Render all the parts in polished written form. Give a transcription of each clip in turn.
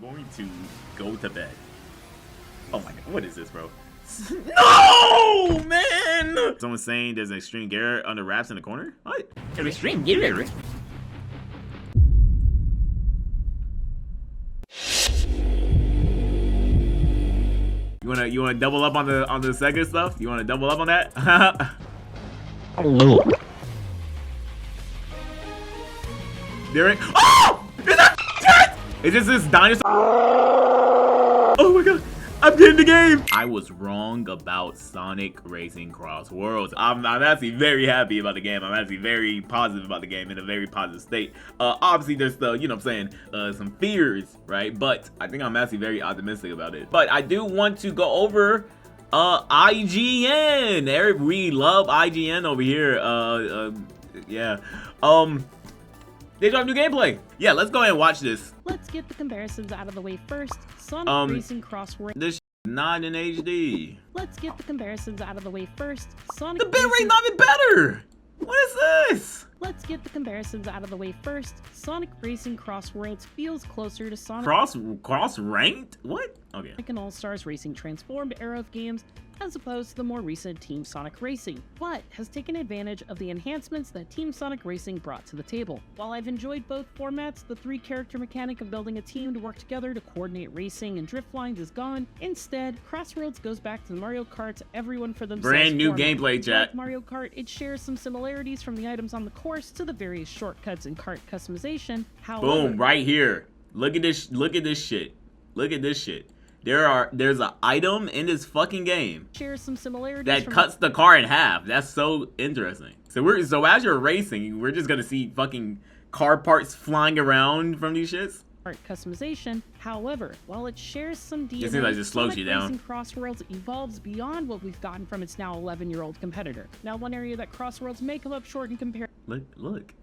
going to go to bed. Oh my god, what is this, bro? No, man! Someone's saying there's an extreme Garrett under wraps in the corner? What? An extreme Garrett? You wanna double up on the second stuff? You wanna double up on that? Hello. Derek. Oh! Is that it? Is this dinosaur? Oh my god. I'm getting the game. I was wrong about Sonic Racing CrossWorlds. I'm actually very happy about the game. I'm actually very positive about the game, in a very positive state. Obviously there's the, you know what I'm saying, some fears, right? But I think I'm actually very optimistic about it. But I do want to go over IGN. We love IGN over here. Yeah. They dropped new gameplay. Yeah, let's go ahead and watch this. Let's get the comparisons out of the way first. Sonic Racing CrossWorlds. This is not in HD. Let's get the comparisons out of the way first. Sonic. The bitrate's not even better. What is this? Let's get the comparisons out of the way first. Sonic Racing CrossWorlds feels closer to Sonic. Cross ranked? What? Okay. Like an All-Stars Racing transformed era of games, as opposed to the more recent Team Sonic Racing, but has taken advantage of the enhancements that Team Sonic Racing brought to the table. While I've enjoyed both formats, the 3-character mechanic of building a team to work together to coordinate racing and drift lines is gone. Instead, CrossWorlds goes back to the Mario Kart's everyone for themselves brand new format. gameplay, chat. Like Mario Kart, it shares some similarities from the items on the course to the various shortcuts and kart customization. However, boom, right here. Look at this. Look at this shit. Look at this shit. There's an item in this fucking game shares some similarities that cuts the car in half. That's so interesting. So as you're racing, we're just gonna see fucking car parts flying around from these shits. Art customization. However, while it shares some DNA, it seems like it just slows you down. Racing CrossWorlds evolves beyond what we've gotten from its now 11-year-old competitor. Now, one area that CrossWorlds may come up short in comparison. Look.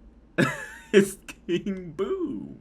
It's King Boom.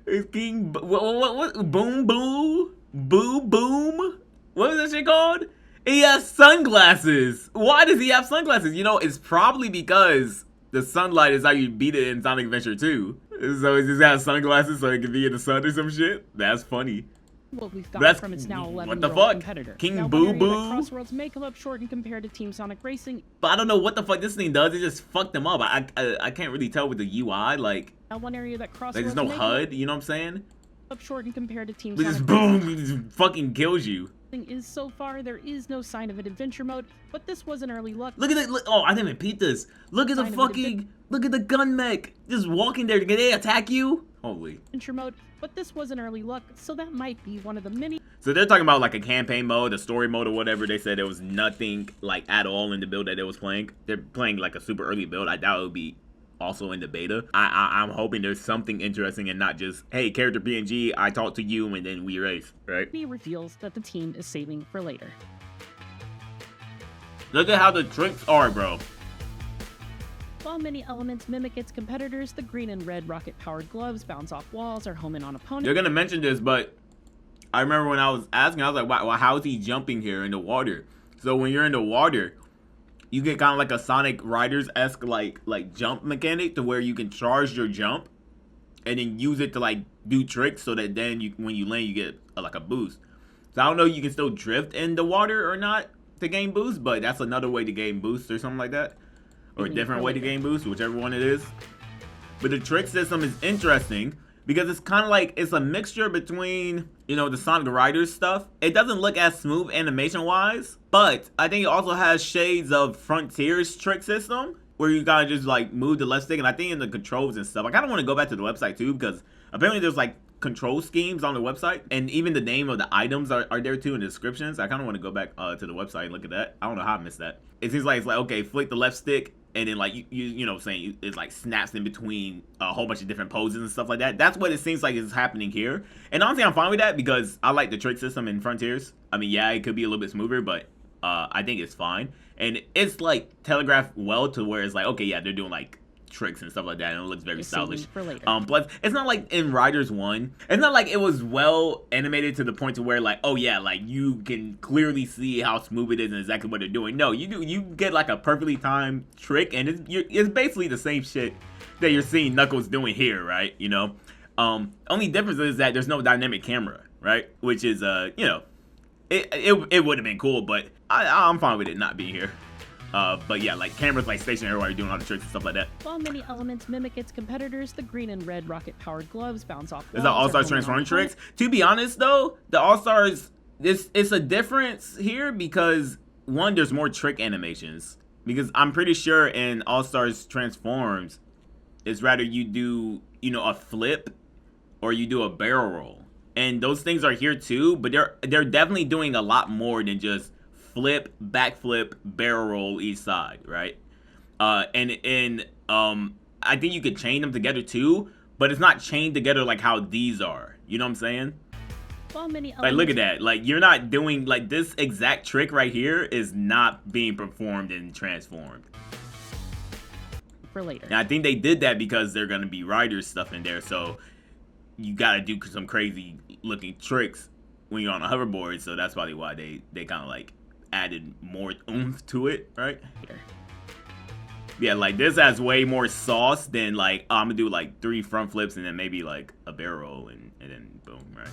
It's King. What? Boom Boo. Boo Boom? What was that shit called? He has sunglasses. Why does he have sunglasses? You know, it's probably because the sunlight is how you beat it in Sonic Adventure 2. So he just has sunglasses so he can be in the sun or some shit. That's funny. What we've got from its now 11-year-old competitor. King now, Boo Boo? CrossWorlds may come up short and compared to Team Sonic Racing. But I don't know what the fuck this thing does. It just fucked them up. I can't really tell with the UI. Like, now, one area that CrossWorlds there's no HUD. You know what I'm saying? Up short and compared to Team Sonic. Sonic Just boom, it just fucking kills you. Is so far there is no sign of an adventure mode, but this was an early look. Look at that! Oh, I didn't even peep this. Look at the fucking. Look at the gun mech just walking there. Can they attack you? Holy. Adventure mode, but this was an early look, so that might be one of the many. So they're talking about like a campaign mode, a story mode, or whatever. They said there was nothing like at all in the build that they was playing. They're playing like a super early build. I doubt it would be also in the beta. I'm hoping there's something interesting and not just, hey, character PNG, I talk to you and then we race, right? He reveals that the team is saving for later. Look at how the tricks are, bro. While many elements mimic its competitors, the green and red rocket-powered gloves bounce off walls or home in on opponents. They're gonna mention this, but I remember when I was asking, I was like, wow, how is he jumping here in the water? So when you're in the water, you get kind of like a Sonic Riders-esque like jump mechanic to where you can charge your jump and then use it to like do tricks so that then when you land you get like a boost. So I don't know if you can still drift in the water or not to gain boost, but that's another way to gain boost or something like that. Or a different way to gain boost, whichever one it is. But the trick system is interesting because it's kind of like, it's a mixture between, you know, the Sonic Riders stuff. It doesn't look as smooth animation-wise, but I think it also has shades of Frontier's trick system, where you gotta just like move the left stick, and I think in the controls and stuff. I kind of want to go back to the website too, because apparently there's like control schemes on the website, and even the name of the items are there too in the descriptions. I kind of want to go back to the website and look at that. I don't know how I missed that. It seems like it's like, okay, flick the left stick, and then like you know what I'm saying, it like snaps in between a whole bunch of different poses and stuff like that. That's what it seems like is happening here. And honestly, I'm fine with that because I like the trick system in Frontiers. I mean, yeah, it could be a little bit smoother, but I think it's fine. And it's like telegraphed well to where it's like, okay, yeah, they're doing like tricks and stuff like that, and it looks very stylish. Plus, it's not like in Riders 1, it's not like it was well animated to the point to where like, oh yeah, like you can clearly see how smooth it is and exactly what they're doing. No, you get like a perfectly timed trick, and it's basically the same shit that you're seeing Knuckles doing here, right? You know, Only difference is that there's no dynamic camera, right? Which is you know, it would have been cool, but I'm fine with it not being here. But yeah, like cameras like stationary while you're doing all the tricks and stuff like that. While many elements mimic its competitors, the green and red rocket-powered gloves bounce off walls. Is that All-Stars transforming tricks? To be honest though, the All-Stars, it's a difference here because one, there's more trick animations. Because I'm pretty sure in All-Stars Transforms, it's rather you do, you know, a flip or you do a barrel roll. And those things are here too, but they're definitely doing a lot more than just flip, backflip, barrel roll each side, right? And I think you could chain them together too, but it's not chained together like how these are. You know what I'm saying? While many like, look at that. Like, you're not doing, like, this exact trick right here is not being performed and transformed. For later. And I think they did that because they're going to be riders stuff in there, so you got to do some crazy looking tricks when you're on a hoverboard, so that's probably why they kind of, like, added more oomph to it, right? Yeah, like, this has way more sauce than, like, I'm going to do, like, 3 front flips and then maybe, like, a barrel roll and then boom, right?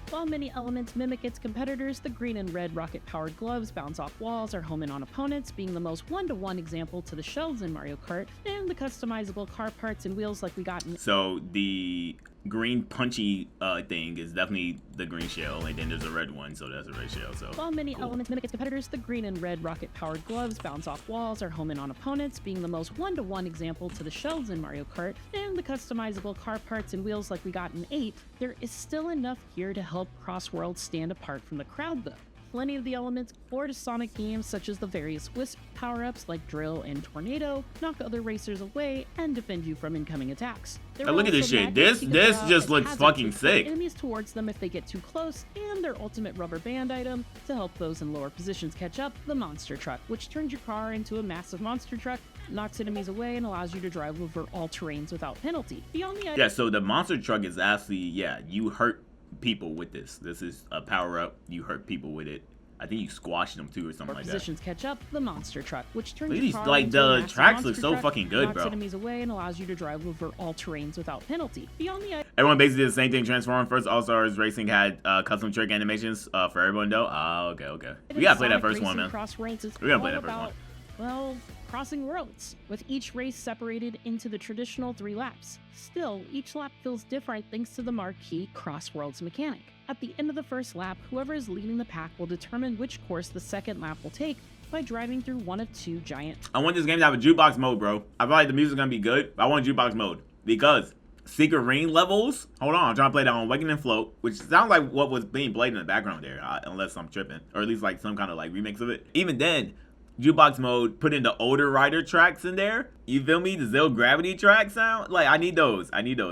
While many elements mimic its competitors, the green and red rocket-powered gloves bounce off walls or home in on opponents, being the most one-to-one example to the shells in Mario Kart, and the customizable car parts and wheels like we got in... So the green punchy thing is definitely the green shell, and then there's a red one, so that's a red shell. So while many elements mimic its competitors, the green and red rocket-powered gloves bounce off walls or home in on opponents, being the most one-to-one example to the shells in Mario Kart, and the customizable car parts and wheels like we got in 8, there is still enough here to help CrossWorlds stand apart from the crowd though. Plenty of the elements core to Sonic games such as the various Wisp power-ups like Drill and Tornado knock other racers away and defend you from incoming attacks. Look at this shit. This just looks fucking sick. Enemies towards them if they get too close, and their ultimate rubber band item to help those in lower positions catch up, the Monster Truck, which turns your car into a massive monster truck, knocks enemies away, and allows you to drive over all terrains without penalty. Beyond the yeah, so the Monster Truck is actually, yeah, you hurt people with this. This is a power-up. You hurt people with it. I think you squash them too or something like that. Positions catch up, the Monster Truck, which turns your car like the tracks look so fucking good, knocks bro. Enemies away and allows you to drive over all terrains without penalty. Beyond the everyone basically did the same thing. Transform first. All-Stars Racing had custom trick animations for everyone though. Oh, okay. We gotta play that first one, man. We gotta play that first one. Well, crossing worlds, with each race separated into the traditional 3 laps. Still, each lap feels different thanks to the marquee CrossWorlds mechanic. At the end of the first lap, whoever is leading the pack will determine which course the second lap will take by driving through one of 2 giant... I want this game to have a jukebox mode, bro. I feel like the music's gonna be good, but I want jukebox mode. Because secret ring levels... Hold on, I'm trying to play that on Awaken and Float, which sounds like what was being played in the background there, unless I'm tripping. Or at least like some kind of like remix of it. Even then... Jukebox mode, put in the older rider tracks in there. You feel me? The Zero Gravity track sound? Like, I need those,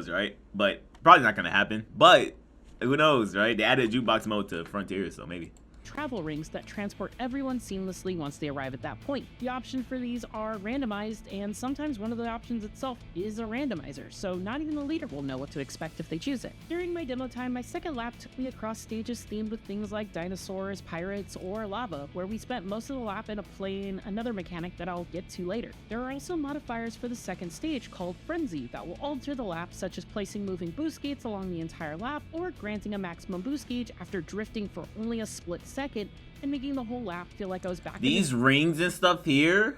right? But probably not gonna happen. But who knows, right? They added jukebox mode to Frontier, so maybe. Travel rings that transport everyone seamlessly once they arrive at that point. The options for these are randomized, and sometimes one of the options itself is a randomizer, so not even the leader will know what to expect if they choose it. During my demo time, my second lap took me across stages themed with things like dinosaurs, pirates, or lava, where we spent most of the lap in playing another mechanic that I'll get to later. There are also modifiers for the second stage called Frenzy that will alter the lap, such as placing moving boost gates along the entire lap, or granting a maximum boost gauge after drifting for only a split second, and making the whole lap feel like I was back. These rings and stuff here,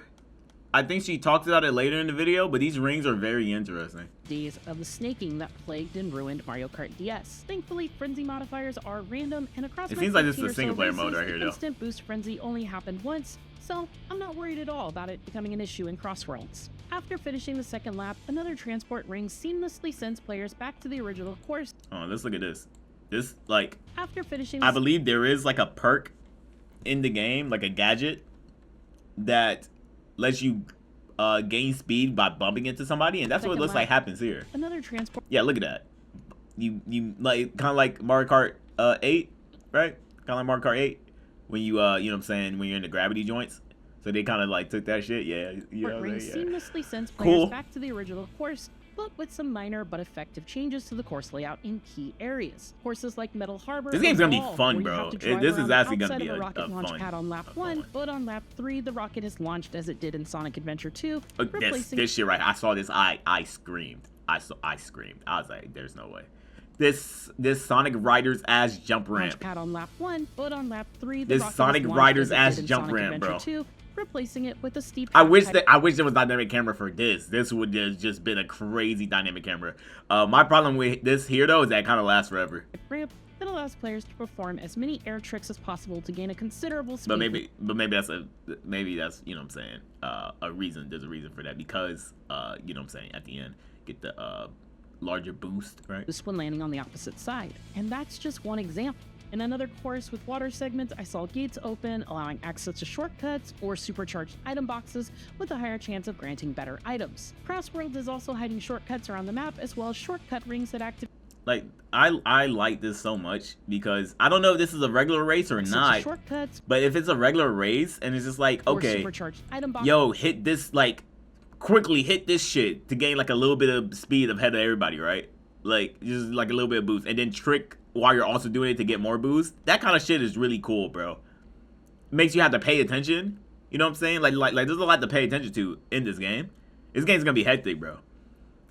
I think she talked about it later in the video, but these rings are very interesting. Days of the snaking that plagued and ruined Mario Kart DS. Thankfully, frenzy modifiers are random, and across it seems like this is a single player races, mode right here, though. Instant boost frenzy only happened once, so I'm not worried at all about it becoming an issue in CrossWorlds. After finishing the second lap, another transport ring seamlessly sends players back to the original course. Oh, let's look at this. This, like, after finishing, I believe there is like a perk in the game, like a gadget that lets you gain speed by bumping into somebody, and that's what it looks like happens here. Another transport. Yeah, look at that. You like kind of like Mario Kart 8, right? Kind of like Mario Kart 8 when you you know what I'm saying, when you're in the gravity joints. So they kind of like took that shit. Yeah, you know what I'm saying? Seamlessly sends players back to the original course, but with some minor but effective changes to the course layout in key areas. Courses like Metal Harbor. This game's gonna be fun, bro. This is actually gonna be a rocket launch fun pad on lap 1, but on lap 3, the rocket is launched as it did in Sonic Adventure 2. This shit right. I saw this. I screamed. I screamed. I was like, there's no way. This Sonic Riders ass jump ramp. Pad on lap 1, but on lap 3, This Sonic Riders ass jump ramp, bro. 2, replacing it with a steep. I wish there was dynamic camera for this. This would have just been a crazy dynamic camera. My problem with this here though is that it kind of lasts forever. Ramp that allows players to perform as many air tricks as possible to gain a considerable speed. But maybe that's you know what I'm saying, a reason. There's a reason for that because you know what I'm saying, at the end get the larger boost, right? Just when landing on the opposite side. And that's just one example. In another course with water segments, I saw gates open, allowing access to shortcuts or supercharged item boxes with a higher chance of granting better items. CrossWorlds is also hiding shortcuts around the map, as well as shortcut rings that activate. Like, I like this so much because I don't know if this is a regular race or not, Shortcuts, but if it's a regular race and it's just like, okay, supercharged item box. yo, hit this, like, quickly hit this shit to gain like a little bit of speed ahead of everybody, right? Like, just like a little bit of boost, and then trick while you're also doing it to get more boost. That kind of shit is really cool, bro. Makes you have to pay attention. You know what I'm saying? Like there's a lot to pay attention to in this game. This game's gonna be hectic, bro.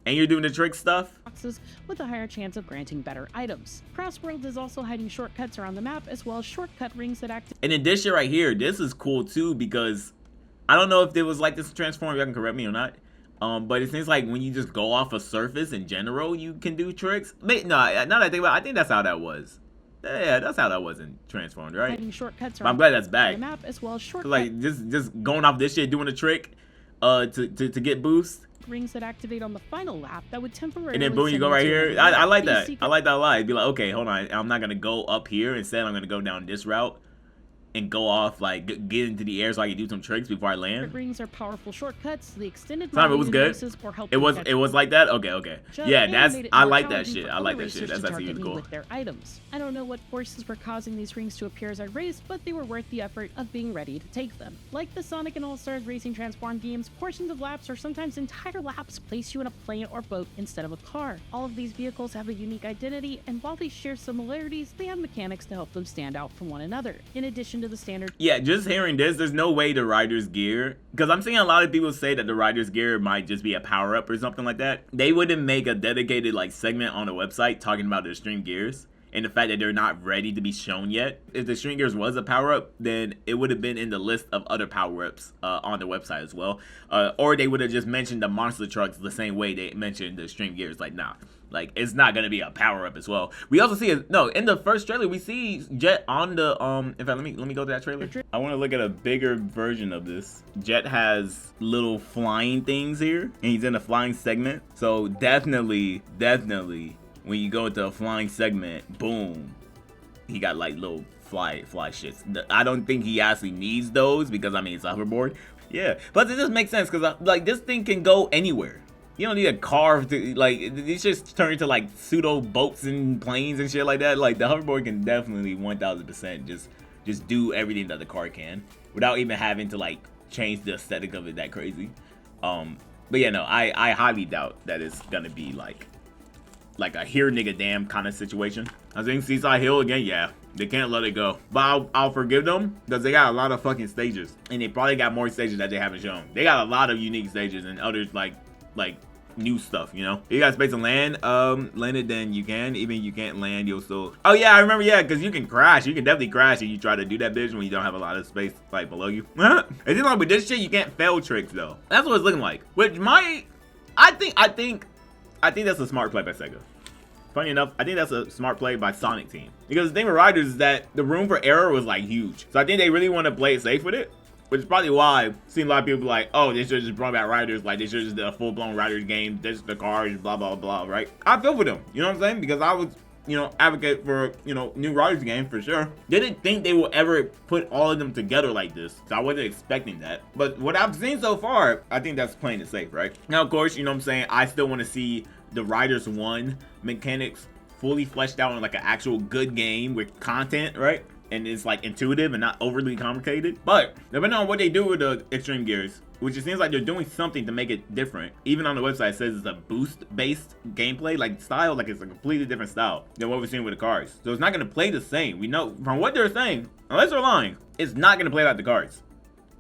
And you're doing the trick stuff boxes with a higher chance of granting better items. CrossWorlds is also hiding shortcuts around the map, as well as shortcut rings that activate. And then this shit right here, this is cool too because I don't know if it was like this Transform, y'all can correct me or not. But it seems like when you just go off a surface in general, you can do tricks. No, now that I think about it, I think that's how that was. Yeah, that's how that was in Transformed, right? Hiding shortcuts I'm glad that's back. the map, as well as shortcut like just going off this shit, doing a trick, to get boost. rings that activate on the final lap that would temporarily. And then boom, you go right here. I like that. I like that a lot. It'd be like, okay, hold on, I'm not gonna go up here. Instead, I'm gonna go down this route and go off, like, get into the air so I can do some tricks before I land. Rings are powerful shortcuts. The extended it was good. It was like that. Okay. Yeah, I like that shit. I like that shit. That's actually really cool. With their items. I don't know what forces were causing these rings to appear as I raced, but they were worth the effort of being ready to take them. Like the Sonic and All-Stars Racing Transform games, portions of laps or sometimes entire laps place you in a plane or boat instead of a car. All of these vehicles have a unique identity, and while they share similarities, they have mechanics to help them stand out from one another. In addition to the standard. Yeah, just hearing this, there's no way the rider's gear, because I'm seeing a lot of people say that the rider's gear might just be a power-up or something like that. They wouldn't make a dedicated like segment on the website talking about their extreme gears and the fact that they're not ready to be shown yet. If the extreme gears was a power-up, then it would have been in the list of other power-ups on the website as well. Or they would have just mentioned the monster trucks the same way they mentioned the extreme gears. Like, nah. Like, it's not gonna be a power-up as well. We also see in the first trailer we see Jet on the in fact, let me go to that trailer. I want to look at a bigger version of this. Jet has little flying things here, and he's in a flying segment. So definitely when you go into a flying segment, boom, he got like little fly shits. I don't think he actually needs those because I mean it's a hoverboard. Yeah, but it just makes sense because like this thing can go anywhere. You don't need a car to, like, these just turn into, like, pseudo boats and planes and shit like that. Like, the hoverboard can definitely 1000% just do everything that the car can without even having to, like, change the aesthetic of it that crazy. But yeah, no, I highly doubt that it's gonna be, like a here nigga damn kind of situation. I think Seaside Hill again, yeah. They can't let it go. But I'll forgive them because they got a lot of fucking stages. And they probably got more stages that they haven't shown. They got a lot of unique stages and others, like new stuff, you know. If you got space to land it, then you can. Even if you can't land, you'll still. Oh yeah, I remember. Yeah, because you can crash. You can definitely crash if you try to do that bitch when you don't have a lot of space like below you. It seems like with this shit, you can't fail tricks though. That's what it's looking like. Which I think that's a smart play by Sega. Funny enough, I think that's a smart play by Sonic Team because the thing with Riders is that the room for error was like huge. So I think they really want to play it safe with it. Which is probably why I've seen a lot of people be like, oh, they should just brought back Riders, like they should just did a full-blown Riders game, this is the cars, blah, blah, blah, right? I feel for them, you know what I'm saying? Because I was, advocate for, new Riders game for sure. Didn't think they would ever put all of them together like this, so I wasn't expecting that. But what I've seen so far, I think that's playing it safe, right? Now, of course, you know what I'm saying, I still want to see the Riders 1 mechanics fully fleshed out in like an actual good game with content, right? And it's like intuitive and not overly complicated. But depending on what they do with the extreme gears, which it seems like they're doing something to make it different. Even on the website it says it's a boost-based gameplay, like style, like it's a completely different style than what we're seeing with the cars. So it's not gonna play the same. We know from what they're saying, unless they're lying, it's not gonna play like the cars.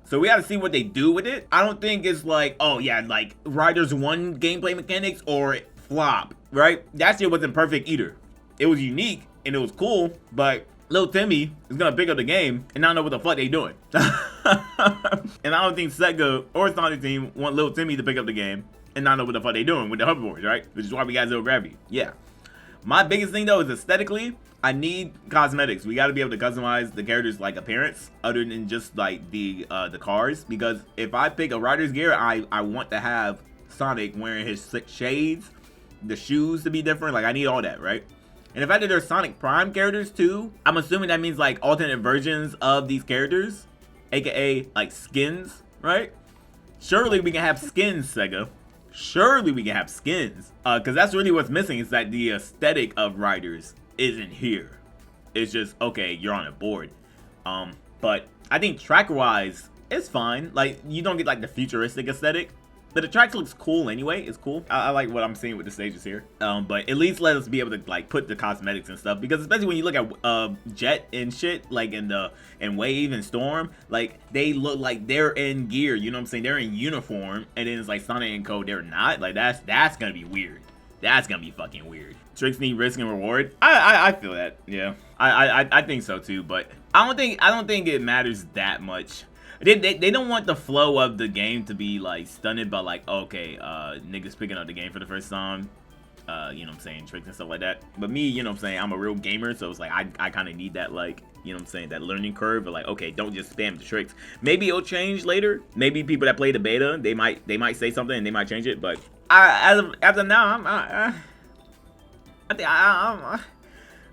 So we gotta see what they do with it. I don't think it's like, oh yeah, like Riders 1 gameplay mechanics or flop, right? That shit wasn't perfect either. It was unique and it was cool, but Lil Timmy is gonna pick up the game and not know what the fuck they doing. And I don't think Sega or Sonic Team want Lil Timmy to pick up the game and not know what the fuck they doing with the hoverboards, right? Which is why we got zero gravity. Yeah. My biggest thing though is aesthetically, I need cosmetics. We got to be able to customize the characters' like appearance, other than just like the cars. Because if I pick a rider's gear, I want to have Sonic wearing his shades, the shoes to be different. Like I need all that, right? And the fact that there's Sonic Prime characters too, I'm assuming that means like alternate versions of these characters, aka like skins, right? Surely we can have skins, Sega. Surely we can have skins. Because that's really what's missing, is that the aesthetic of riders isn't here. It's just, okay, you're on a board. But I think track-wise, it's fine. Like, you don't get like the futuristic aesthetic. But the track looks cool anyway. It's cool. I like what I'm seeing with the stages here. But at least let us be able to like put the cosmetics and stuff, because especially when you look at Jet and shit, like in Wave and Storm, like they look like they're in gear. You know what I'm saying? They're in uniform, and then it's like Sonic and Co. They're not. Like that's gonna be weird. That's gonna be fucking weird. Tricks need risk and reward. I feel that. Yeah. I think so too. But I don't think it matters that much. They don't want the flow of the game to be like stunted by like, okay, niggas picking up the game for the first time, you know what I'm saying, tricks and stuff like that. But me, you know what I'm saying, I'm a real gamer, so it's like I kind of need that, like, you know what I'm saying, that learning curve of like, okay, don't just spam the tricks. Maybe it'll change later. Maybe people that play the beta, they might say something and they might change it. But as of now,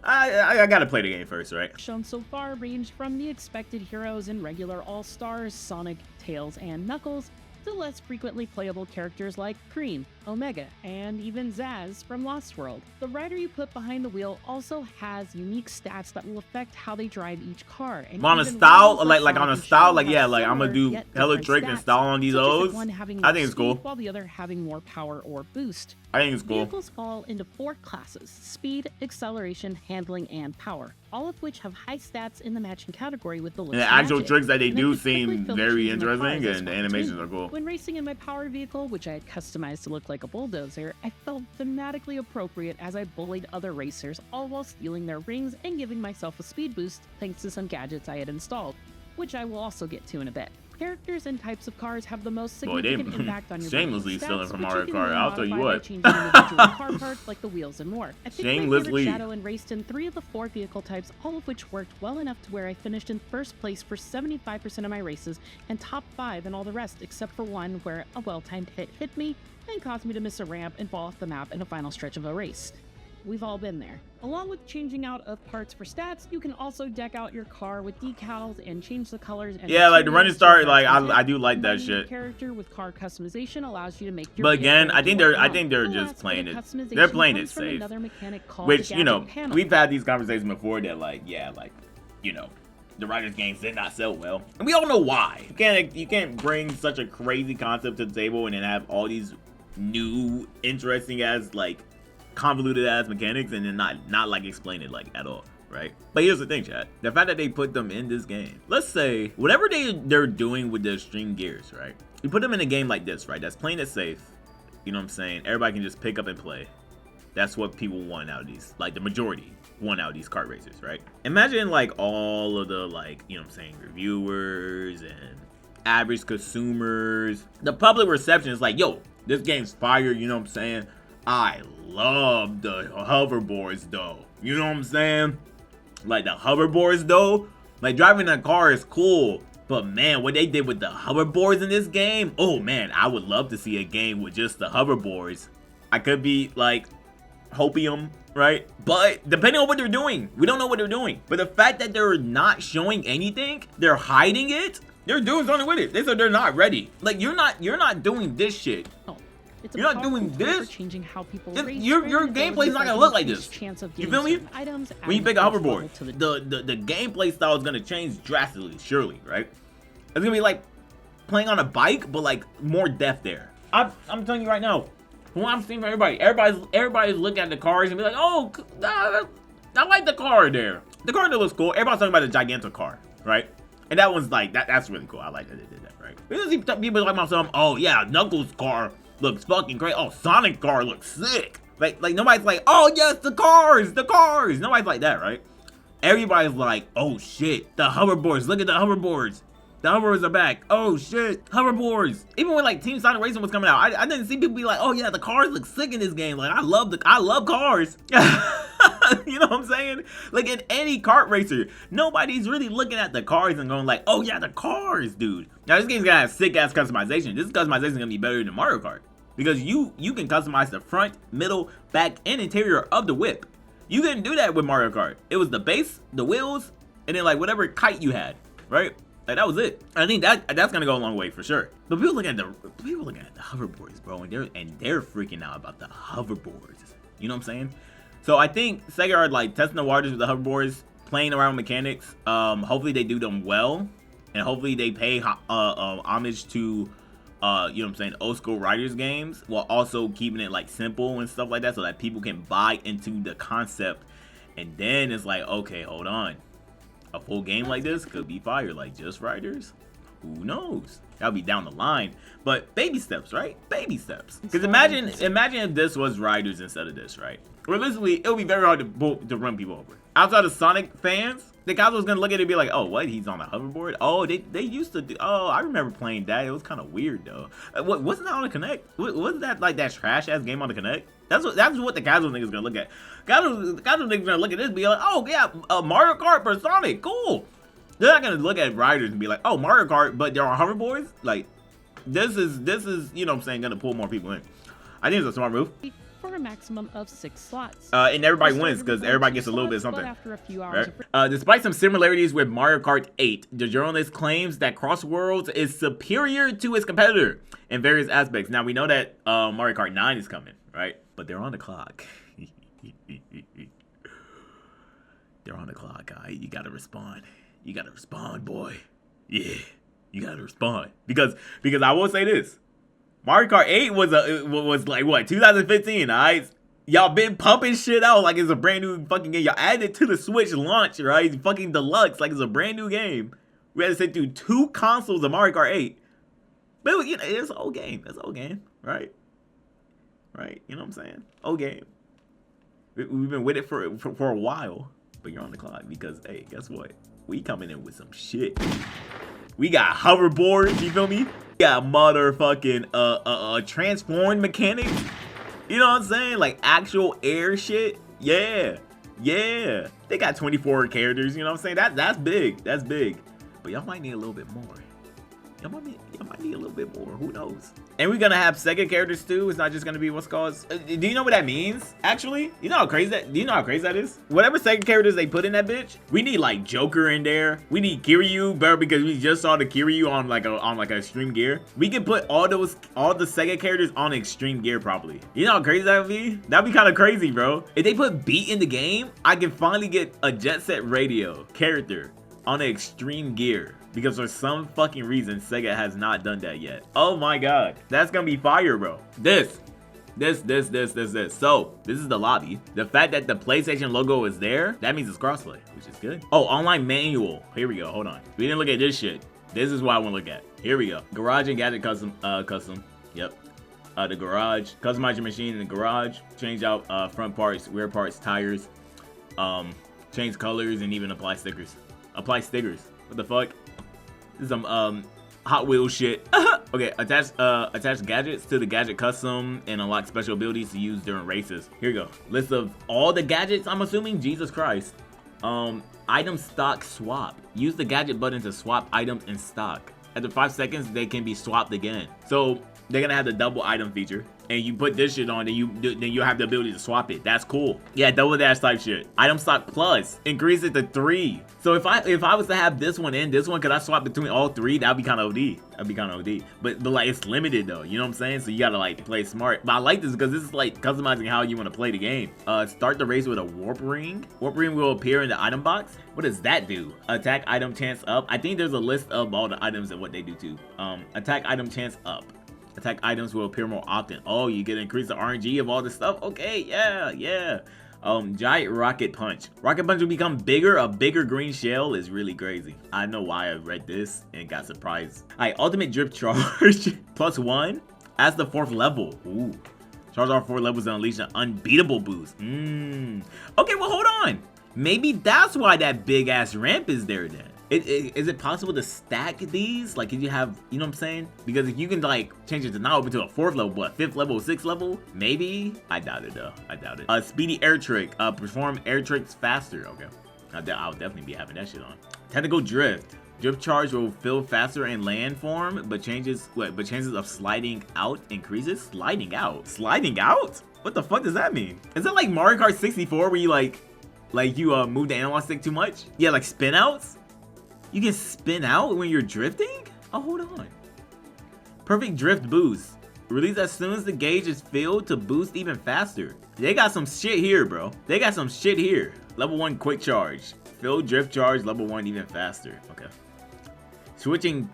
I gotta play the game first, right? Shown so far ranged from the expected heroes and regular all-stars, Sonic, Tails, and Knuckles, to less frequently playable characters like Cream, Omega, and even Zaz from Lost World. The rider you put behind the wheel also has unique stats that will affect how they drive each car. And on a style, like on a style, like yeah, like I'm gonna do hella trick and style on these O's. I think it's cool. While the other having more power or boost. I think it's cool. Vehicles fall into 4 classes: speed, acceleration, handling, and power, all of which have high stats in the matching category with the list. And the actual tricks that they do seem very interesting, and the animations are cool. When racing in my power vehicle, which I had customized to look like a bulldozer, I felt thematically appropriate as I bullied other racers, all while stealing their rings and giving myself a speed boost thanks to some gadgets I had installed, which I will also get to in a bit. Characters and types of cars have the most significant impact on your shamelessly stats, stealing from Mario which you Kart. can I'll tell you modify what. by changing individual car parts like the wheels and more. I picked my Shamelessly. favorite Shadow and raced in 3 of the 4 vehicle types, all of which worked well enough to where I finished in first place for 75% of my races and top 5 in all the rest, except for one where a well-timed hit me and caused me to miss a ramp and fall off the map in the final stretch of a race. We've all been there. Along with changing out of parts for stats, you can also deck out your car with decals and change the colors. And yeah, like the running start, like I do like that shit. Character with car customization allows you to make your. But again, I think they're just playing it. They're playing it safe. Which, you know, we've had these conversations before that, like, yeah, like, you know, the Riders games did not sell well, and we all know why. You can't bring such a crazy concept to the table and then have all these new, interesting as like convoluted ass mechanics and then not like explain it like at all, right? But here's the thing, chat. The fact that they put them in this game, let's say whatever they're doing with the extreme gears, right? You put them in a game like this, right? That's playing it safe. You know what I'm saying? Everybody can just pick up and play. That's what people want out of these, like the majority want out of these kart racers, right? Imagine like all of the, like, you know what I'm saying, reviewers and average consumers. The public reception is like, yo, this game's fire, you know what I'm saying? I love the hoverboards though. You know what I'm saying? Like the hoverboards though. Like driving a car is cool. But man, what they did with the hoverboards in this game. Oh man, I would love to see a game with just the hoverboards. I could be like hopium, right? But depending on what they're doing, we don't know what they're doing. But the fact that they're not showing anything, they're hiding it. They're doing something with it. They said they're not ready. Like you're not doing this shit. Oh. You're not doing this. Changing how people your gameplay's not gonna look like this. You feel me? When you pick a hoverboard, the gameplay style is gonna change drastically, surely, right? It's gonna be like playing on a bike, but like more depth there. I'm telling you right now, from what I'm seeing from everybody's looking at the cars and be like, oh, I like the car there. The car that looks cool. Everybody's talking about the gigantic car, right? And that one's like that's really cool. I like that they did that, right? You see people like myself, oh yeah, Knuckles' car looks fucking great. Oh, Sonic car looks sick. Like nobody's like, oh yes, the cars. Nobody's like that, right? Everybody's like, oh shit, the hoverboards. Look at the hoverboards. The hoverboards are back. Oh shit, hoverboards. Even when like Team Sonic Racing was coming out, I didn't see people be like, oh yeah, the cars look sick in this game. Like I love cars. You know what I'm saying? Like in any kart racer, nobody's really looking at the cars and going like, oh yeah, the cars, dude. Now this game's gonna have sick ass customization. This customization is gonna be better than Mario Kart because you can customize the front, middle, back, and interior of the whip. You couldn't do that with Mario Kart. It was the base, the wheels, and then like whatever kite you had, right? Like that was it. I think that's gonna go a long way for sure. But people looking at the hoverboards, bro, and they're freaking out about the hoverboards. You know what I'm saying? So I think Sega are like testing the waters with the hoverboards, playing around with mechanics. Hopefully they do them well, and hopefully they pay homage to you know what I'm saying, old school riders games, while also keeping it like simple and stuff like that, so that people can buy into the concept. And then it's like, okay, hold on, a full game like this could be fire. Like just riders, who knows? That'll be down the line, but baby steps, right? Baby steps. Because imagine if this was riders instead of this, right? Realistically, it'll be very hard to run people over. Outside of Sonic fans, the guys was gonna look at it and be like, oh, what? He's on a hoverboard? Oh, they used to do. Oh, I remember playing that. It was kind of weird though. Wasn't that on the Kinect? Wasn't that like that trash ass game on the Kinect? That's what the casual niggas gonna look at. Casual niggas gonna look at this and be like, oh yeah, Mario Kart for Sonic, cool. They're not gonna look at riders and be like, oh, Mario Kart, but they're on hoverboards. Like, this is you know what I'm saying, gonna pull more people in. I think it's a smart move. For a maximum of 6 slots. And everybody wins because everybody gets a little bit of something. After a few hours despite some similarities with Mario Kart 8, the journalist claims that CrossWorlds is superior to its competitor in various aspects. Now we know that Mario Kart 9 is coming, right? But they're on the clock. They're on the clock, guy. You gotta respond. You gotta respond, boy. Yeah, you gotta respond because I will say this. Mario Kart 8 was like what, 2015, alright? Y'all been pumping shit out like it's a brand new fucking game. Y'all added it to the Switch launch, right? Fucking deluxe, like it's a brand new game. We had to sit through 2 consoles of Mario Kart 8. But you know, it's an old game. It's an old game, right? Right? You know what I'm saying? Old game. We've been with it for a while. But you're on the clock because, hey, guess what? We coming in with some shit. We got hoverboards, you feel me? We got motherfucking transformed mechanics. You know what I'm saying? Like actual air shit. Yeah. Yeah. They got 24 characters, you know what I'm saying? That's big. That's big. But y'all might need a little bit more. Y'all might need a little bit more. Who knows? And we're gonna have Sega characters too. It's not just gonna be what's called. Do you know what that means? Actually, you know how crazy that? Do you know how crazy that is? Whatever Sega characters they put in that bitch, we need like Joker in there. We need Kiryu, bro, because we just saw the Kiryu on like a extreme gear. We can put all the Sega characters on extreme gear probably. You know how crazy that would be? That'd be kind of crazy, bro. If they put Beat in the game, I can finally get a Jet Set Radio character on an extreme gear. Because for some fucking reason, Sega has not done that yet. Oh my god. That's gonna be fire, bro. This. So, this is the lobby. The fact that the PlayStation logo is there, that means it's crossplay, which is good. Oh, online manual. Here we go. Hold on. We didn't look at this shit. This is what I want to look at. Here we go. Garage and gadget custom. Yep. The garage. Customize your machine in the garage. Change out front parts, rear parts, tires. Change colors and even apply stickers. Apply stickers. What the fuck? This is some Hot Wheels shit. Okay, attach gadgets to the gadget custom and unlock special abilities to use during races. Here we go. List of all the gadgets, I'm assuming. Jesus Christ. Item stock swap. Use the gadget button to swap items in stock. After 5 seconds, they can be swapped again. So they're gonna have the double item feature. And you put this shit on, then you have the ability to swap it. That's cool. Yeah, double dash type shit. Item stock plus, increase it to 3. So if I was to have this one and this one, could I swap between all 3? That'd be kind of OD. That'd be kind of OD. But like it's limited though. You know what I'm saying? So you gotta like play smart. But I like this because this is like customizing how you want to play the game. Start the race with a warp ring. Warp ring will appear in the item box. What does that do? Attack item chance up. I think there's a list of all the items and what they do too. Attack item chance up. Attack items will appear more often. Oh, you get to increase the RNG of all this stuff? Okay, yeah. Giant rocket punch. Rocket punch will become bigger. A bigger green shell is really crazy. I know why I read this and got surprised. Alright, ultimate drip charge +1 as the 4th level. Ooh. Charge all 4 levels and unleash an unbeatable boost. Okay, well, hold on. Maybe that's why that big ass ramp is there then. Is it possible to stack these? Like, can you have, you know what I'm saying? Because if you can, like, change it to now open to a 4th level, what, 5th level, 6th level? Maybe? I doubt it, though. I doubt it. Speedy air trick. Perform air tricks faster. Okay. I'll definitely be having that shit on. Technical drift. Drift charge will fill faster in land form, but chances of sliding out increases? Sliding out? Sliding out? What the fuck does that mean? Is it like Mario Kart 64 where you, like you move the analog stick too much? Yeah, like spin outs? You can spin out when you're drifting? Oh, hold on. Perfect drift boost. Release as soon as the gauge is filled to boost even faster. They got some shit here, bro. They got some shit here. Level 1 quick charge. Fill drift charge level 1 even faster. Okay. Switching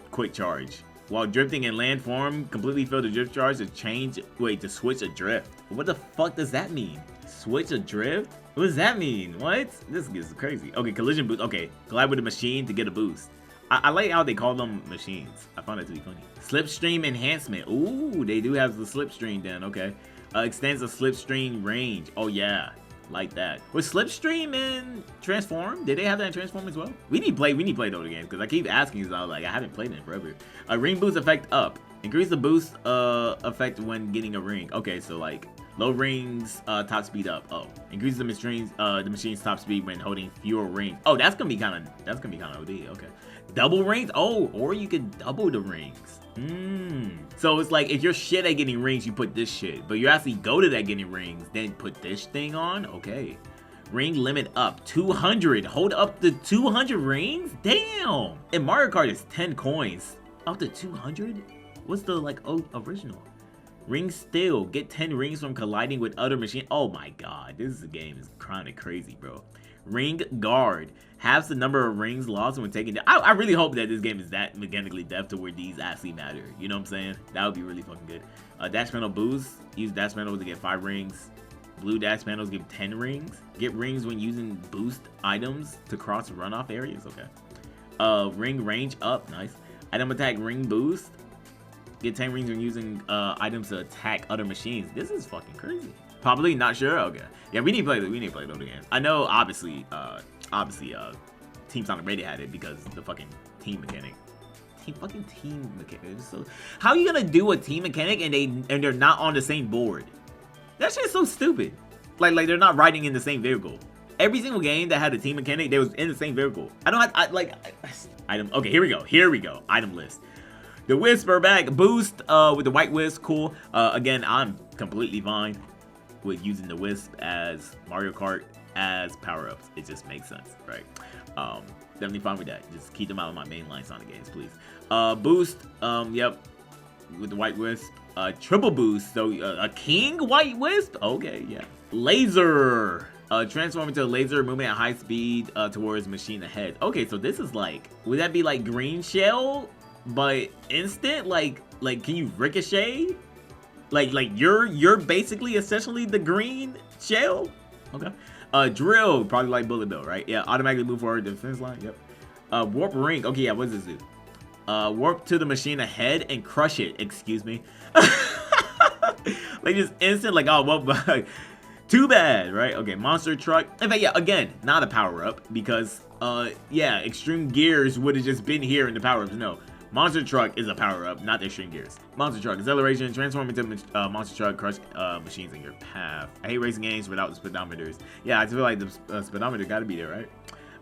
quick charge. While drifting in land form, completely fill the drift charge to switch a drift. What the fuck does that mean? Switch a drift? What does that mean? What? This is crazy. Okay, collision boost. Okay, collide with a machine to get a boost. I like how they call them machines. I found it to be funny. Slipstream enhancement. Ooh, they do have the slipstream then. Okay. Extends the slipstream range. Oh yeah, like that. Was slipstream in Transform? Did they have that in Transform as well? We need to play those games because I keep asking. So I was like, I haven't played it in forever. Ring boost effect up. Increase the boost effect when getting a ring. Okay, so like low rings, top speed up. Oh, increase the machine's top speed when holding fewer rings. Oh, that's gonna be kind of OD. Okay, double rings. Oh, or you could double the rings. So it's like if you're shit at getting rings, you put this shit. But you actually go to that getting rings, then put this thing on. Okay. Ring limit up 200. Hold up to 200 rings. Damn. In Mario Kart, it's 10 coins. Up to 200. What's the like original? Ring still. Get 10 rings from colliding with other machines. Oh my god. This game is kind of crazy, bro. Ring guard. Halves the number of rings lost when taking down. I really hope that this game is that mechanically depth to where these actually matter. You know what I'm saying? That would be really fucking good. Dash panel boost. Use dash panels to get 5 rings. Blue dash panels give 10 rings. Get rings when using boost items to cross runoff areas. Okay. Ring range up. Nice. Item attack ring boost. Get 10 rings when using items to attack other machines. This is fucking crazy. Probably not sure. Okay. Yeah, we need to play those games. I know obviously Team Sonic Radio had it because the fucking team mechanic. Team mechanic. So, how are you gonna do a team mechanic and they're not on the same board? That shit's so stupid. Like they're not riding in the same vehicle. Every single game that had a team mechanic, they was in the same vehicle. Item. Okay, here we go. Item list. The Whisper back boost with the white wisp, cool. Again, I'm completely fine with using the wisp as Mario Kart as power-ups. It just makes sense, right? Definitely fine with that. Just keep them out of my mainline Sonic games, please. Boost, yep, with the white wisp. Triple boost, so a king white wisp? Okay, yeah. Laser. Transform into a laser, moving at high speed towards machine ahead. Okay, so this is like, would that be like green shell? But instant, like can you ricochet? Like you're basically essentially the green shell. Okay. Drill, probably like bullet bill, right? Yeah, automatically move forward to the fence line. Yep. Warp ring. Okay, yeah. What does this do? Warp to the machine ahead and crush it. Excuse me. Like just instant. Like, oh well, too bad, right? Okay. Monster truck. In fact, yeah. Again, not a power up because yeah, extreme gears would have just been here in the power ups. No. Monster Truck is a power-up, not the extreme gears. Monster Truck, acceleration, transform into Monster Truck, crush machines in your path. I hate racing games without the speedometers. Yeah, I feel like the speedometer gotta be there, right?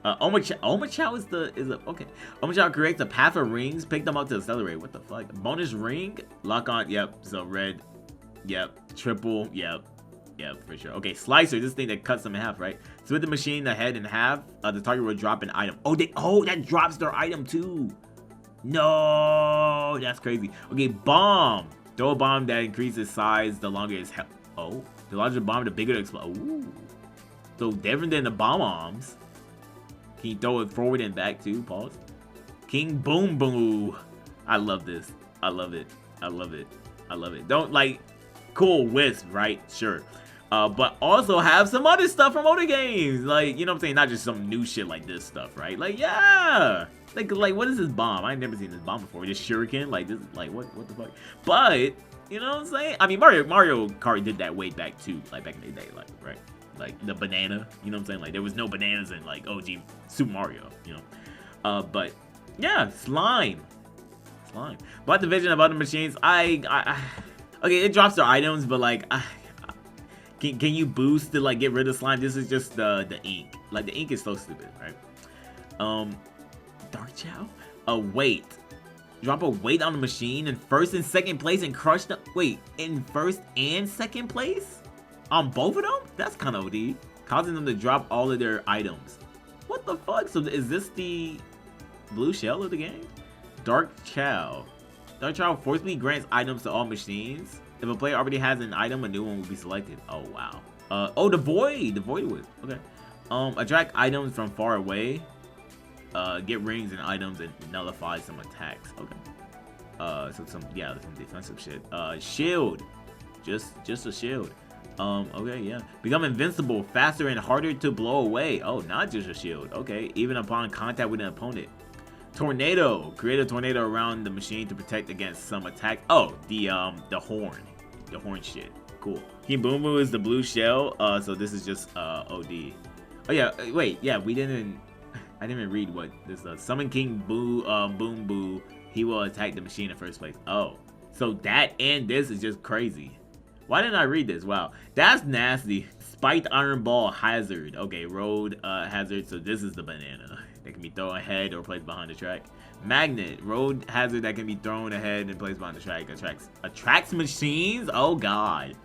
Omochao is okay. Omochao creates a path of rings, pick them up to accelerate. What the fuck? Bonus ring, lock on, yep, so red, yep, triple, yep, for sure. Okay, Slicer, this thing that cuts them in half, right? So with the machine ahead in half, the target will drop an item. Oh, that drops their item too. No, that's crazy. Okay, bomb. Throw a bomb that increases size the longer it's held. Oh, the larger the bomb, the bigger it explodes. Ooh. So different than the bomb arms. Can you throw it forward and back too? Pause. King Boom Boom. I love this. I love it. Don't like cool wisp, right? Sure. But also have some other stuff from other games. Like, you know what I'm saying? Not just some new shit like this stuff, right? Like, yeah. Like what is this bomb? I ain't never seen this bomb before. This shuriken, like this, like what the fuck? But You know what I'm saying? I mean, Mario Kart did that way back too, like back in the day, like, right? Like the banana, you know what I'm saying? Like there was no bananas in like OG Super Mario, you know. But yeah, slime. But the vision of other machines, okay, it drops their items, but like, can you boost to like get rid of slime? This is just the ink. Like the ink is so stupid, right? Dark Chow. Weight. Drop a weight on the machine in first and second place and crush the. Wait, in first and second place? On both of them? That's kind of OD. Causing them to drop all of their items. What the fuck? So is this the blue shell of the game? Dark Chow. Dark Chow forcibly grants items to all machines. If a player already has an item, a new one will be selected. Oh, wow. Oh, the Void. The Void was. Okay. Attract items from far away. Get rings and items and nullify some attacks. Okay. So some defensive shit. Shield. Just a shield. Okay, yeah. Become invincible, faster and harder to blow away. Oh, not just a shield. Okay, even upon contact with an opponent. Tornado. Create a tornado around the machine to protect against some attack. Oh, the horn. The horn shit. Cool. King Boom Boo is the blue shell. So this is just OD. Oh yeah, wait, yeah, I didn't even read what this Summon King Boom Boo. He will attack the machine in first place. Oh. So that and this is just crazy. Why didn't I read this? Wow. That's nasty. Spiked Iron Ball Hazard. Okay, Road Hazard. So this is the banana. That can be thrown ahead or placed behind the track. Magnet. Road Hazard that can be thrown ahead and placed behind the track. Attracts machines? Oh, God.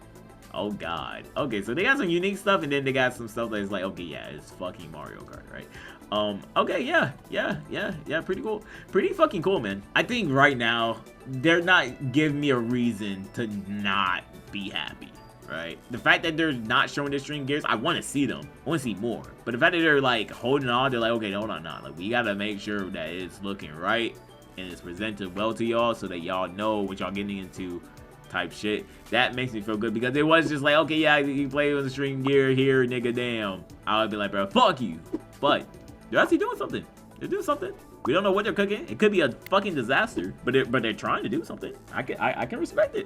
Oh, God. Okay, so they got some unique stuff, and then they got some stuff that's like, okay, yeah, it's fucking Mario Kart, right? Okay, yeah, pretty cool. Pretty fucking cool, man. I think right now, they're not giving me a reason to not be happy, right? The fact that they're not showing their string gears, I want to see them. I want to see more. But the fact that they're like holding on, they're like, okay, hold on now. Like, we got to make sure that it's looking right and it's presented well to y'all so that y'all know what y'all getting into type shit. That makes me feel good because it was just like, okay, yeah, you play with the string gear here, nigga, damn. I would be like, bro, fuck you. But they're actually doing something. They're doing something. We don't know what they're cooking. It could be a fucking disaster, but they're trying to do something. I can respect it.